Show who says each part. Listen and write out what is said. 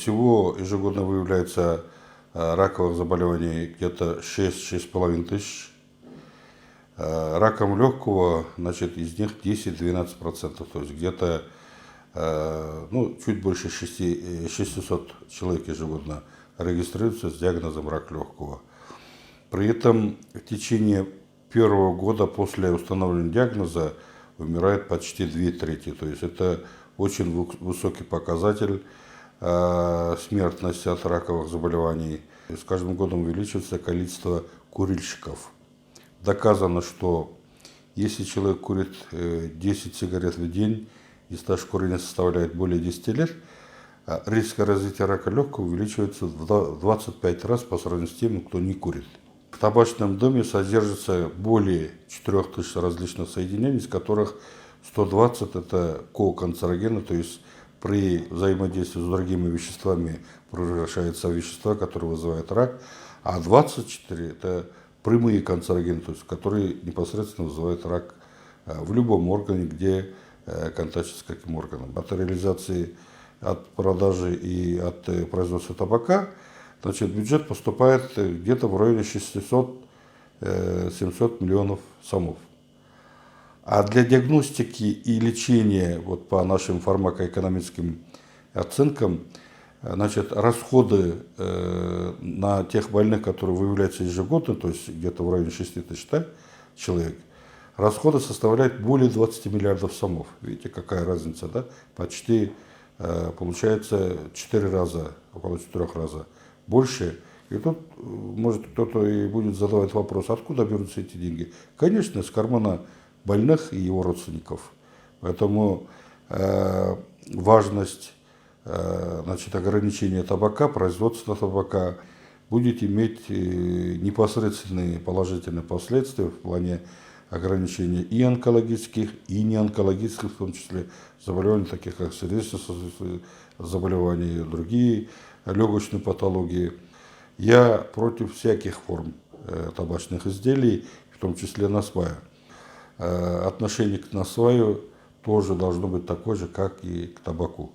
Speaker 1: Всего ежегодно выявляется раковых заболеваний где-то 6-6,5 тысяч. Раком легкого, значит, из них 10-12%, то есть где-то чуть больше 600 человек ежегодно регистрируются с диагнозом рак легкого. При этом в течение первого года после установления диагноза умирает почти 2/3, то есть это очень высокий показатель смертности от раковых заболеваний. И с каждым годом увеличивается количество курильщиков. Доказано, что если человек курит 10 сигарет в день и стаж курения составляет более 10 лет, риск развития рака легкого увеличивается в 25 раз по сравнению с тем, кто не курит. В табачном дыме содержится более 4000 различных соединений, из которых 120 это кооканцерогены, то есть при взаимодействии с другими веществами превращаются в вещества, которые вызывают рак, а 24 это прямые канцерогены, то есть которые непосредственно вызывают рак в любом органе, где контактирует с каким органом. От реализации, от продажи и от производства табака, значит, в бюджет поступает где-то в районе 600-700 миллионов сомов. А для диагностики и лечения, вот по нашим фармакоэкономическим оценкам, значит, расходы на тех больных, которые выявляются ежегодно, то есть где-то в районе 6 тысяч человек, расходы составляют более 20 миллиардов сомов. Видите, какая разница, да? Почти получается 4 раза, около 4 раза больше. И тут, может, кто-то и будет задавать вопрос, откуда берутся эти деньги. Конечно, из кармана больных и его родственников. Поэтому важность ограничения табака, производства табака будет иметь непосредственные положительные последствия в плане ограничения и онкологических, и неонкологических, в том числе заболеваний, таких как сердечно-сосудистые заболевания и другие легочные патологии. Я против всяких форм табачных изделий, в том числе насвая. Отношение к насваю тоже должно быть такое же, как и к табаку.